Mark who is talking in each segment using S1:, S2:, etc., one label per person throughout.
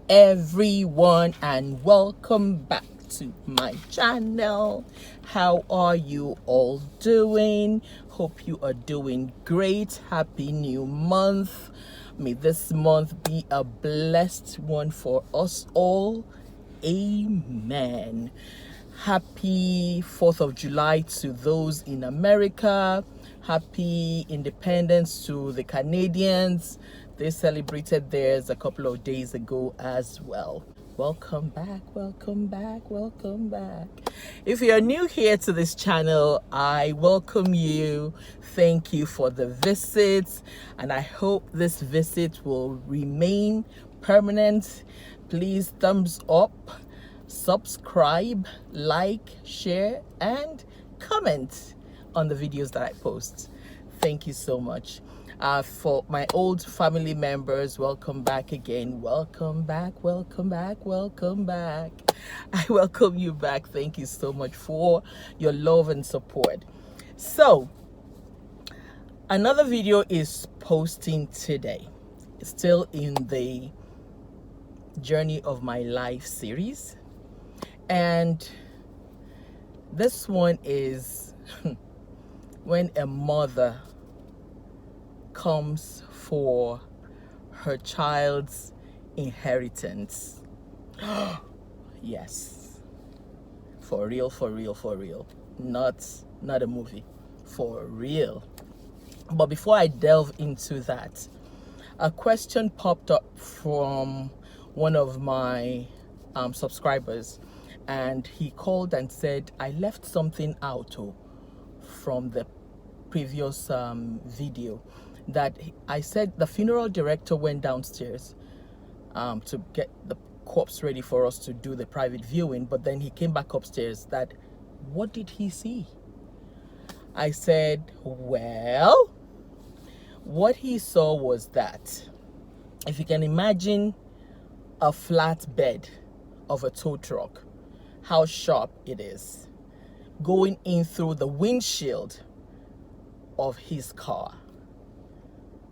S1: everyone, and welcome back to my channel. How are you all doing? Hope you are doing great. Happy new month. May this month be a blessed one for us all. Amen. Happy 4th of July to those in America. Happy Independence to the Canadians. They celebrated theirs a couple of days ago as well. Welcome back, welcome back, welcome back. If you're new here to this channel, I welcome you. Thank you for the visit, and I hope this visit will remain permanent. Please thumbs up, subscribe, like, share, and comment on the videos that I post. Thank you so much. For my old family members, welcome back again. Welcome back, welcome back, welcome back. I welcome you back. Thank you so much for your love and support. So, another video is posting today. It's still in the Journey of My Life series. And this one is when a mother comes for her child's inheritance. Yes, for real, for real, for real. Not a movie, for real. But before I delve into that, a question popped up from one of my subscribers, and he called and said, I left something out from the previous video. That I said the funeral director went downstairs to get the corpse ready for us to do the private viewing, but then he came back upstairs. That, what did he see? I said, well, what he saw was that, if you can imagine a flat bed of a tow truck, how sharp it is, going in through the windshield of his car.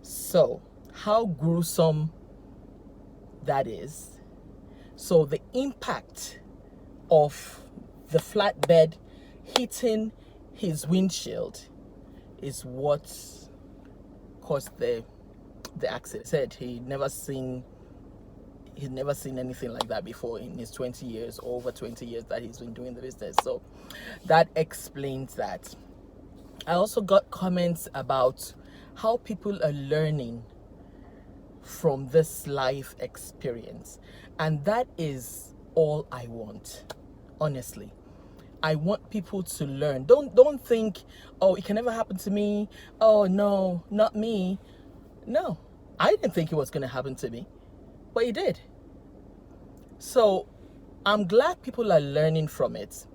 S1: So, how gruesome that is. So, the impact of the flatbed hitting his windshield is what caused the accident. He said he'd never seen anything like that before in his 20 years, over 20 years that he's been doing the business. So, that explains that. I also got comments about how people are learning from this life experience, and that is all I want. Honestly, I want people to learn. Don't think, oh, it can never happen to me. Oh no, not me. No, I didn't think it was going to happen to me, but it did. So I'm glad people are learning from it,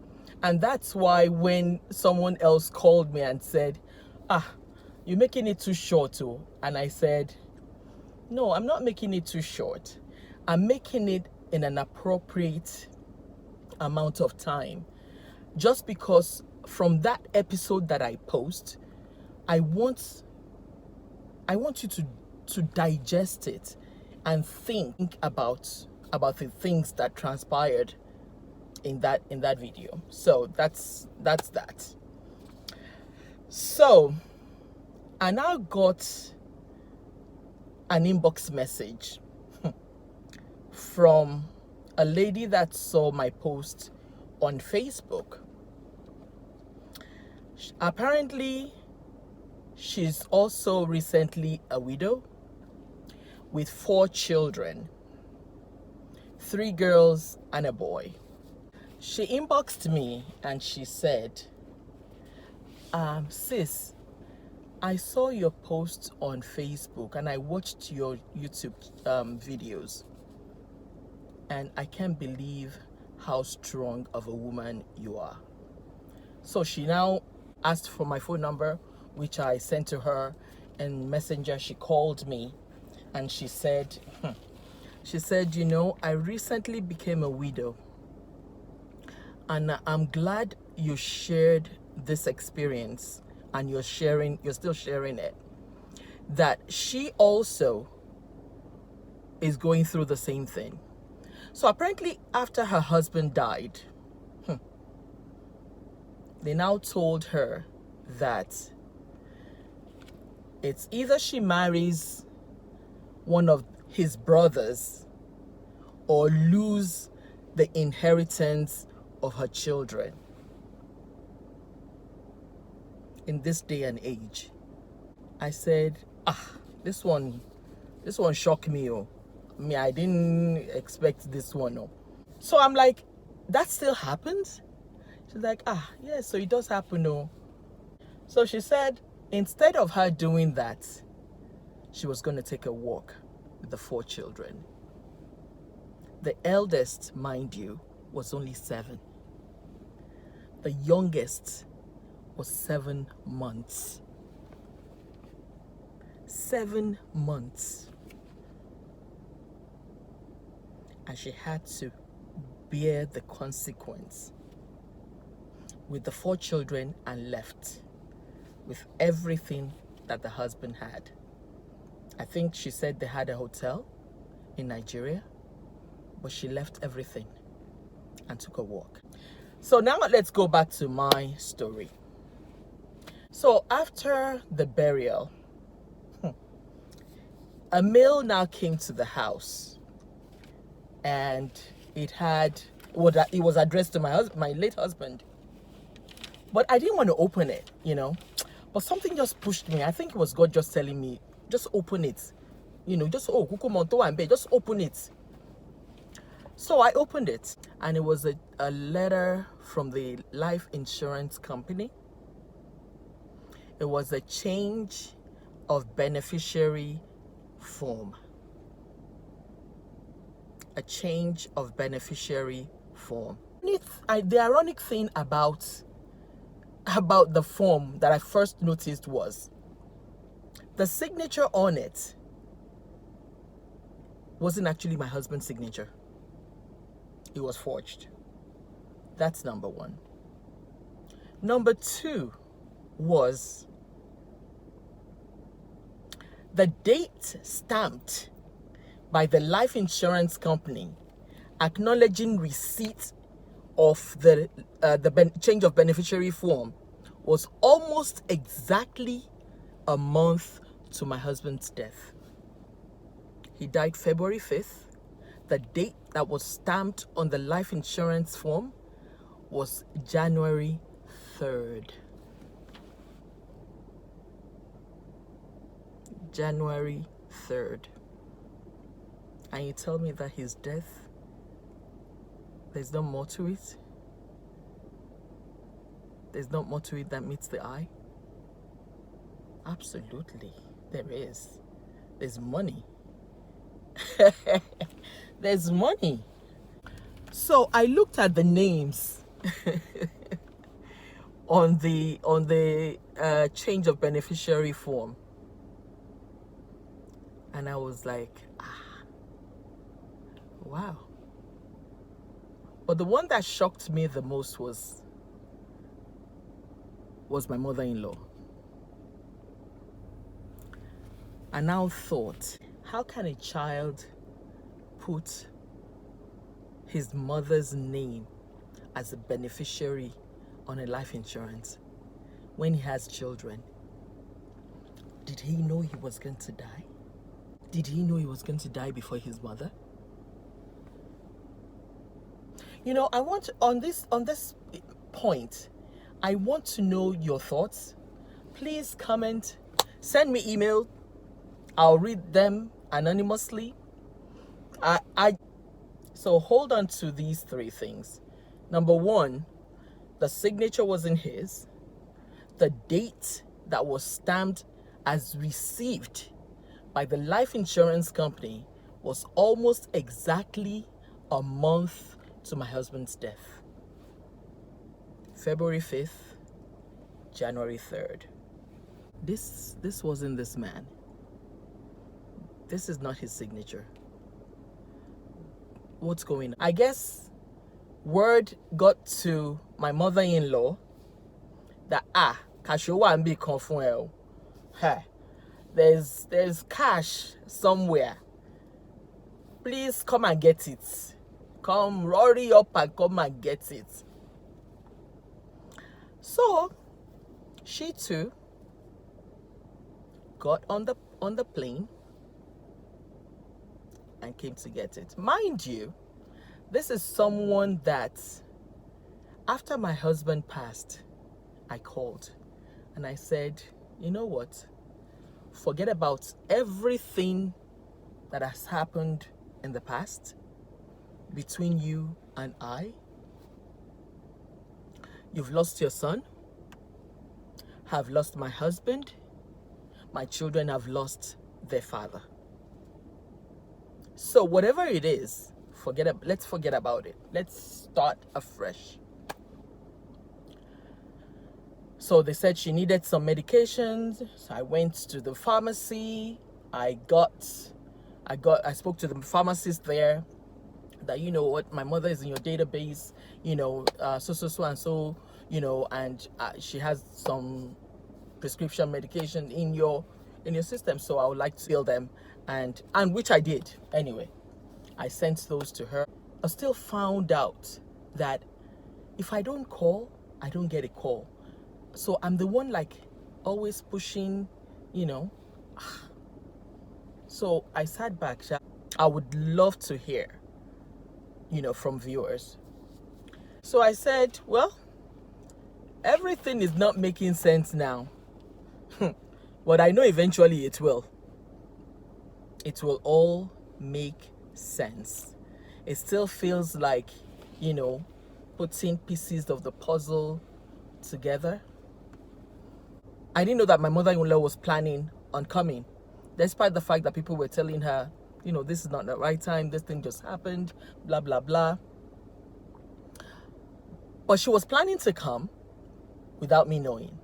S1: and that's why when someone else called me and said, you're making it too short too. And I said, no, I'm not making it too short. I'm making it in an appropriate amount of time. Just because from that episode that I post, I want you to digest it and think about the things that transpired in that video. So that's that. So I now got an inbox message from a lady that saw my post on Facebook. Apparently, she's also recently a widow with 4 children, 3 girls and a boy. She inboxed me and she said, sis, I saw your post on Facebook and I watched your YouTube videos, and I can't believe how strong of a woman you are. So she now asked for my phone number, which I sent to her, and Messenger she called me, and she said, you know, I recently became a widow, and I'm glad you shared this experience, and you're still sharing it, that she also is going through the same thing. So apparently after her husband died, they now told her that it's either she marries one of his brothers or lose the inheritance of her children in this day and age. I said, this one shocked me. I didn't expect this one. Oh. So I'm like, that still happens? She's like, yeah, so it does happen. Oh. So she said, instead of her doing that, she was going to take a walk with the 4 children. The eldest, mind you, was only 7. The youngest was 7 months. 7 months. And she had to bear the consequence with the 4 children and left with everything that the husband had. I think she said they had a hotel in Nigeria, but she left everything and took a walk. So now let's go back to my story. So after the burial, a mail now came to the house, and it was addressed to my late husband. But I didn't want to open it, But something just pushed me. I think it was God just telling me, just open it. Just open it. So I opened it, and it was a letter from the life insurance company. It was a change of beneficiary form. A change of beneficiary form. The ironic thing about the form that I first noticed was the signature on it wasn't actually my husband's signature. It was forged. That's number 1. Number 2 was the date stamped by the life insurance company acknowledging receipt of the change of beneficiary form was almost exactly a month to my husband's death. He died February 5th. The date that was stamped on the life insurance form was January 3rd. January 3rd. And you tell me that his death, there's no more to it? There's not more to it that meets the eye? Absolutely, there is. There's money. There's money. So I looked at the names on the change of beneficiary form, and I was like, wow. But the one that shocked me the most was my mother-in-law. I now thought, how can a child put his mother's name as a beneficiary on a life insurance when he has children? Did he know he was going to die? Did he know he was going to die before his mother? I want on this point, I want to know your thoughts. Please comment, send me email. I'll read them anonymously. So hold on to these 3 things. Number 1, the signature wasn't his. The date that was stamped as received by the life insurance company was almost exactly a month to my husband's death. February 5th, January 3rd. This wasn't this man. This is not his signature. What's going on? I guess word got to my mother-in-law that kashowa and be confirmed. There's cash somewhere. Please come and get it. come, hurry up and come and get it. So she too got on the plane and came to get it. Mind you, this is someone that after my husband passed, I called and I said, you know what? Forget about everything that has happened in the past between you and I. You've lost your son, have lost my husband, my children have lost their father. So whatever it is, let's forget about it. Let's start afresh. So they said she needed some medications. So I went to the pharmacy. I spoke to the pharmacist there that, you know what, my mother is in your database, you know, so and so, you know, and she has some prescription medication in your system, so I would like to fill them, and which I did anyway. I sent those to her. I still found out that if I don't call, I don't get a call. So I'm the one like always pushing, you know. So I sat back. I would love to hear, you know, from viewers. So I said, well, everything is not making sense now. But I know eventually it will. It will all make sense. It still feels like, you know, putting pieces of the puzzle together. I didn't know that my mother-in-law was planning on coming, despite the fact that people were telling her, you know, this is not the right time, this thing just happened, blah, blah, blah. But she was planning to come without me knowing.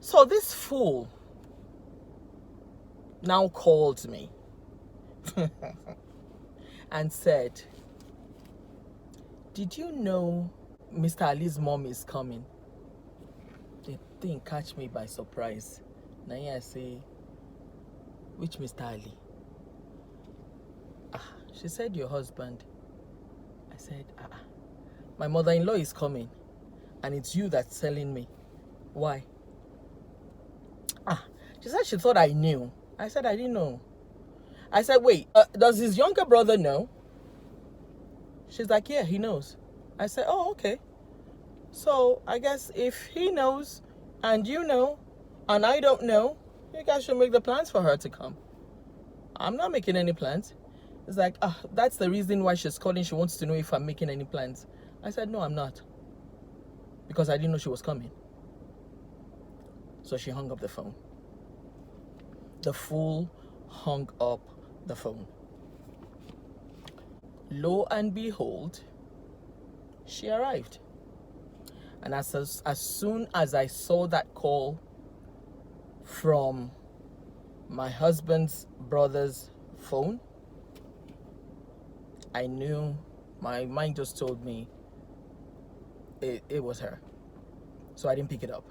S1: So this fool now called me and said, did you know Mr. Ali's mom is coming? The thing catch me by surprise. Now I say, which Mr. Ali? She said, your husband. I said, my mother-in-law is coming and it's you that's telling me. Why? She said she thought I knew. I said I didn't know. I said, wait, does his younger brother know? She's like, yeah, he knows. I said, oh, okay. So I guess if he knows and you know and I don't know, you guys should make the plans for her to come. I'm not making any plans. It's like, that's the reason why she's calling. She wants to know if I'm making any plans. I said, no, I'm not. Because I didn't know she was coming. So she hung up the phone. The fool hung up the phone. Lo and behold, she arrived. And as soon as I saw that call from my husband's brother's phone, I knew, my mind just told me it was her. So I didn't pick it up.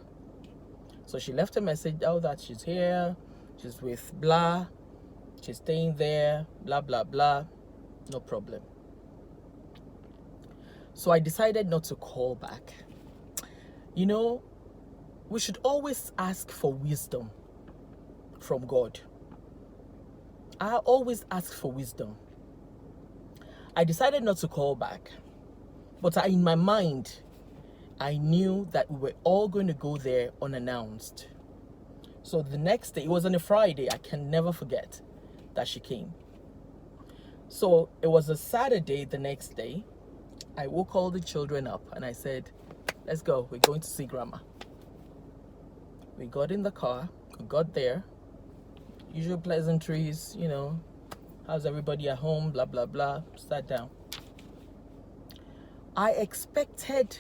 S1: So she left a message, that she's here, she's with blah, she's staying there, blah, blah, blah, no problem. So I decided not to call back. You know, we should always ask for wisdom from God. I always ask for wisdom. I decided not to call back, but in my mind, I knew that we were all going to go there unannounced. So the next day, it was on a Friday, I can never forget that she came. So it was a Saturday the next day. I woke all the children up and I said, let's go, we're going to see grandma. We got in the car, we got there, usual pleasantries, you know, how's everybody at home, blah, blah, blah, sat down. I expected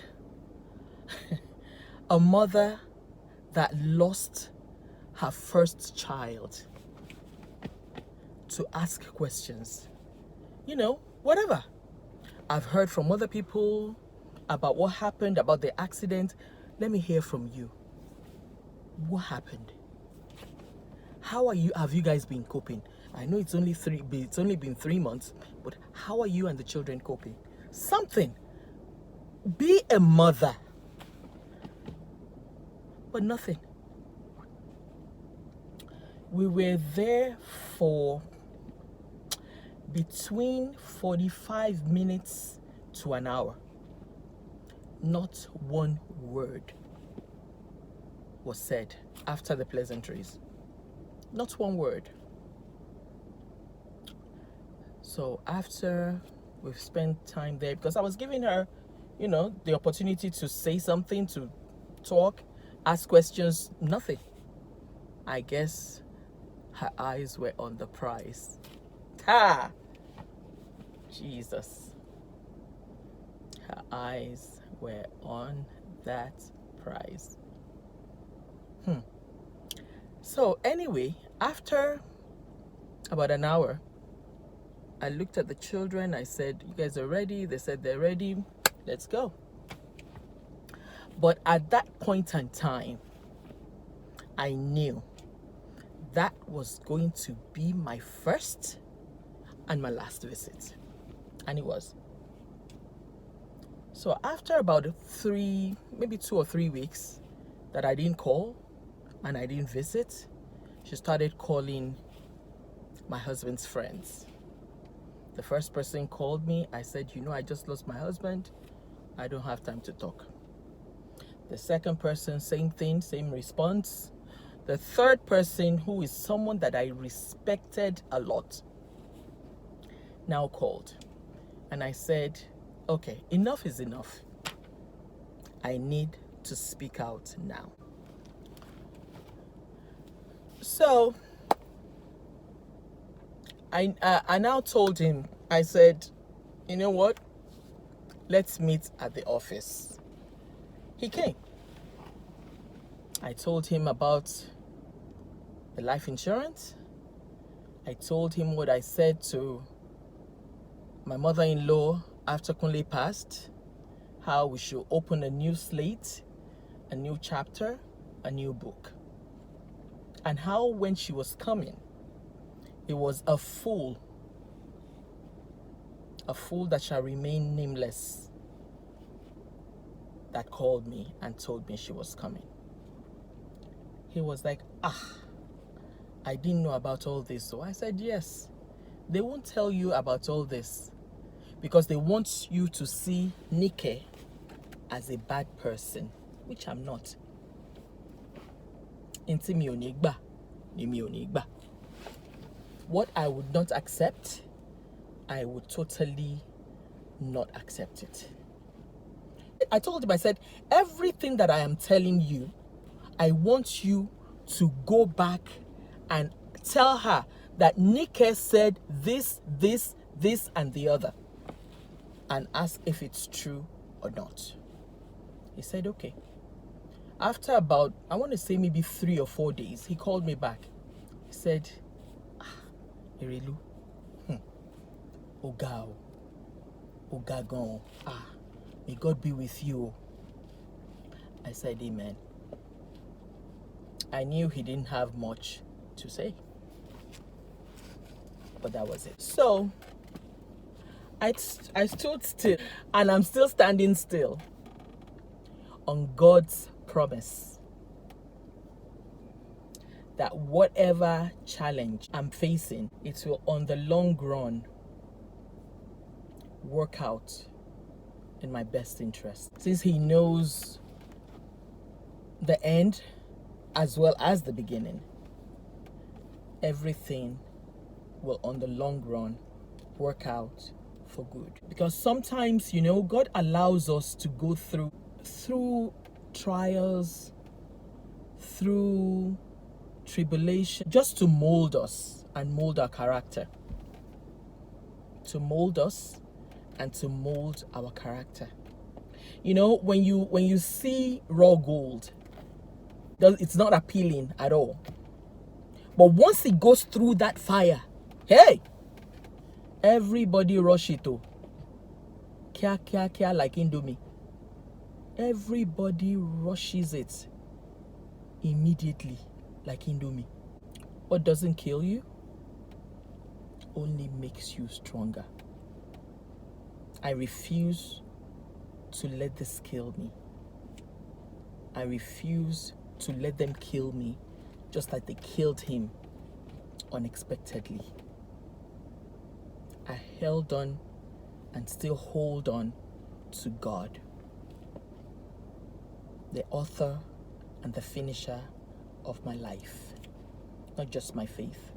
S1: a mother that lost her first child to ask questions. You know, whatever. I've heard from other people about what happened, about the accident. Let me hear from you. What happened? How have you guys been coping? I know it's only been 3 months, but how are you and the children coping? Something. Be a mother. But nothing. We were there for between 45 minutes to an hour. Not one word was said after the pleasantries. Not one word. So after we've spent time there, because I was giving her, the opportunity to say something, to talk, ask questions, nothing. I guess her eyes were on the prize. Ha! Jesus. Her eyes were on that prize. So anyway, after about an hour, I looked at the children. I said, you guys are ready? They said they're ready. Let's go. But at that point in time, I knew that was going to be my first and my last visit. And it was. So after about 2 or 3 weeks that I didn't call and I didn't visit, she started calling my husband's friends. The first person called me. I said, I just lost my husband. I don't have time to talk. The second person, same thing, same response. The third person, who is someone that I respected a lot, now called. And I said, okay, enough is enough. I need to speak out now. So I now told him, I said, you know what? Let's meet at the office. He came. I told him about the life insurance. I told him what I said to my mother-in-law after Kunle passed, how we should open a new slate, a new chapter, a new book. And how when she was coming, it was a fool that shall remain nameless, that called me and told me she was coming. He was like, I didn't know about all this. So I said, yes, they won't tell you about all this because they want you to see Nike as a bad person, which I'm not. Inti mi ò ní gbà, ni mi ò ní gbà. What I would not accept, I would totally not accept it. I told him, I said, everything that I am telling you, I want you to go back and tell her that Nike said this, and the other, and ask if it's true or not. He said, okay. After about, I want to say maybe 3 or 4 days, he called me back. He said, Erelu, Ogao, Ogagon, may God be with you. I said, amen. I knew he didn't have much to say, but that was it. So I stood still, and I'm still standing still on God's promise that whatever challenge I'm facing, it will on the long run work out in my best interest. Since he knows the end as well as the beginning, everything will on the long run work out for good. Because sometimes, God allows us to go through trials, through tribulation, just to mold us and mold our character. To mold us and to mold our character. When you see raw gold, it's not appealing at all. But once it goes through that fire, hey, everybody rush it to. Kia, kia, kia, like Indomie. Everybody rushes it immediately, like Indomie. What doesn't kill you only makes you stronger. I refuse to let this kill me. I refuse to let them kill me just like they killed him unexpectedly. I held on and still hold on to God, the author and the finisher of my life, not just my faith,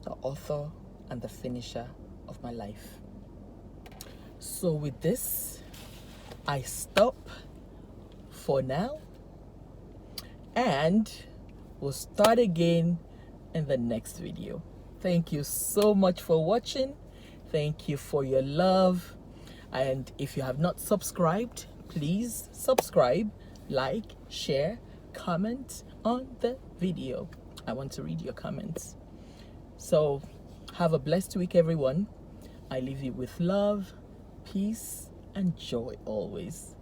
S1: the author and the finisher of my life. So with this, I stop for now, and we'll start again in the next video. Thank you so much for watching. Thank you for your love. And if you have not subscribed, please subscribe, like, share, comment on the video. I want to read your comments. So have a blessed week, everyone. I leave you with love, peace, and joy always.